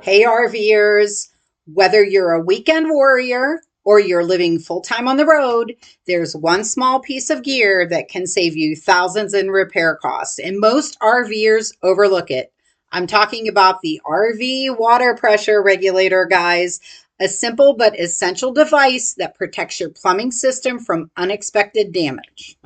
Hey RVers, whether you're a weekend warrior or you're living full-time on the road, there's one small piece of gear that can save you thousands in repair costs, and most RVers overlook it. I'm talking about the RV water pressure regulator, guys, a simple but essential device that protects your plumbing system from unexpected damage.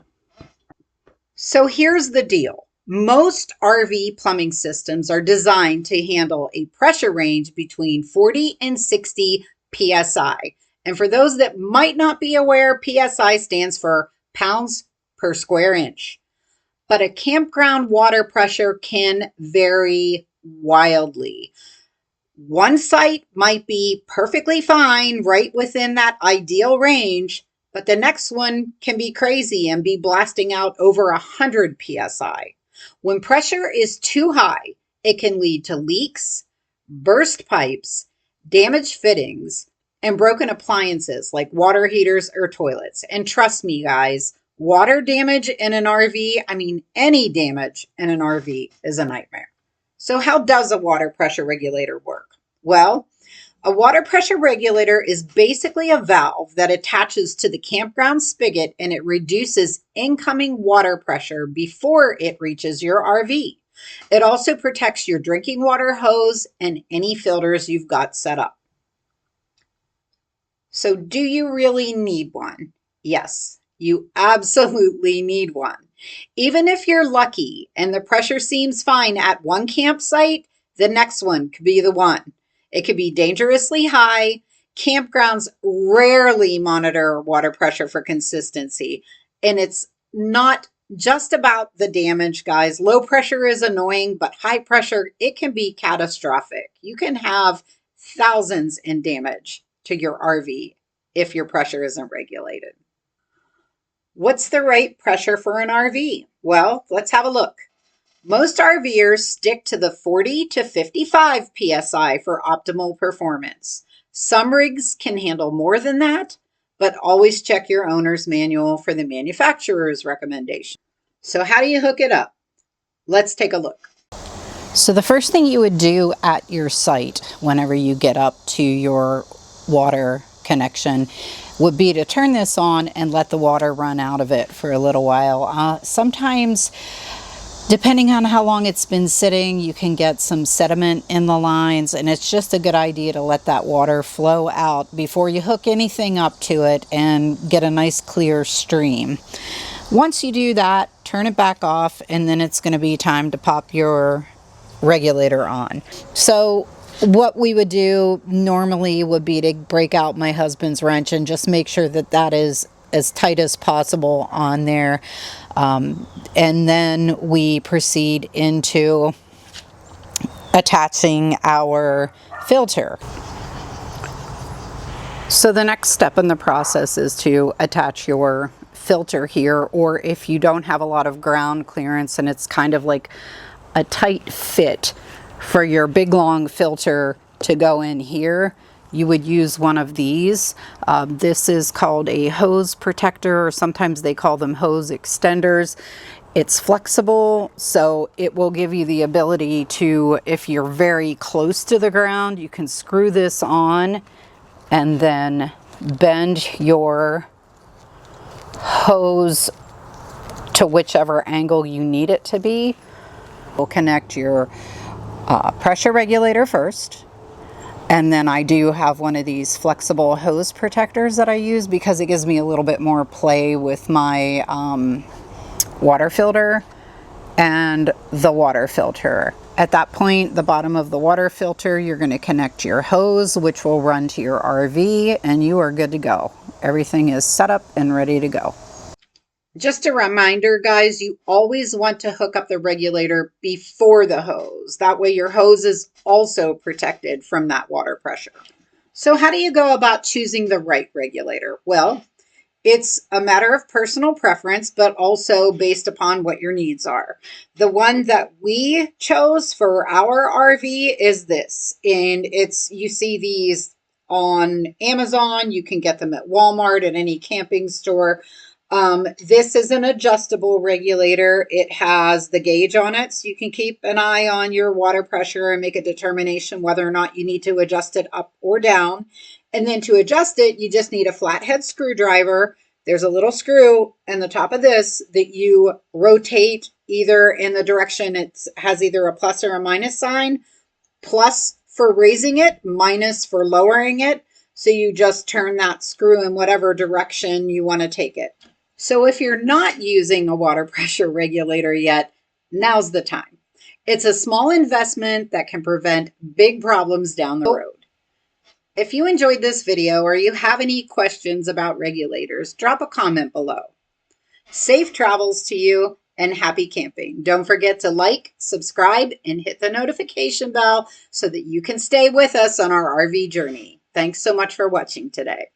So here's the deal. Most RV plumbing systems are designed to handle a pressure range between 40 and 60 psi. And for those that might not be aware, psi stands for pounds per square inch. But a campground water pressure can vary wildly. One site might be perfectly fine right within that ideal range, but the next one can be crazy and be blasting out over 100 psi. When pressure is too high, it can lead to leaks, burst pipes, damaged fittings, and broken appliances like water heaters or toilets. And trust me, guys, water damage in an RV, any damage in an RV is a nightmare. So how does a water pressure regulator work? Well, a water pressure regulator is basically a valve that attaches to the campground spigot, and it reduces incoming water pressure before it reaches your RV. It also protects your drinking water hose and any filters you've got set up. So do you really need one? Yes, you absolutely need one. Even if you're lucky and the pressure seems fine at one campsite, the next one could be the one. It could be dangerously high. Campgrounds rarely monitor water pressure for consistency. And it's not just about the damage, guys. Low pressure is annoying, but high pressure, it can be catastrophic. You can have thousands in damage to your RV if your pressure isn't regulated. What's the right pressure for an RV? Well, let's have a look. Most RVers stick to the 40 to 55 psi for optimal performance. Some rigs can handle more than that, but always check your owner's manual for the manufacturer's recommendation. So how do you hook it up? Let's take a look. So the first thing you would do at your site whenever you get up to your water connection would be to turn this on and let the water run out of it for a little while. Sometimes, depending on how long it's been sitting, you can get some sediment in the lines, and it's just a good idea to let that water flow out before you hook anything up to it and get a nice clear stream. Once you do that, turn it back off, and then it's going to be time to pop your regulator on. So what we would do normally would be to break out my husband's wrench and just make sure that that is as tight as possible on there. And then we proceed into attaching our filter. So the next step in the process is to attach your filter here, or if you don't have a lot of ground clearance and it's kind of like a tight fit for your big long filter to go in here, you would use one of these. This is called a hose protector, or sometimes they call them hose extenders. It's flexible, so it will give you the ability to, if you're very close to the ground, you can screw this on and then bend your hose to whichever angle you need it to be. We'll connect your pressure regulator first. And then I do have one of these flexible hose protectors that I use because it gives me a little bit more play with my water filter and the water filter. At that point, the bottom of the water filter, you're going to connect your hose, which will run to your RV, and you are good to go. Everything is set up and ready to go. Just a reminder, guys, you always want to hook up the regulator before the hose. That way your hose is also protected from that water pressure. So how do you go about choosing the right regulator? Well, it's a matter of personal preference, but also based upon what your needs are. The one that we chose for our RV is this, and you see these on Amazon. You can get them at Walmart, at any camping store. This is an adjustable regulator. It has the gauge on it, so you can keep an eye on your water pressure and make a determination whether or not you need to adjust it up or down. And then to adjust it, you just need a flathead screwdriver. There's a little screw in the top of this that you rotate either in the direction it has either a plus or a minus sign, plus for raising it, minus for lowering it. So you just turn that screw in whatever direction you want to take it. So if you're not using a water pressure regulator yet, now's the time. It's a small investment that can prevent big problems down the road. If you enjoyed this video or you have any questions about regulators, drop a comment below. Safe travels to you and happy camping. Don't forget to like, subscribe, and hit the notification bell so that you can stay with us on our RV journey. Thanks so much for watching today.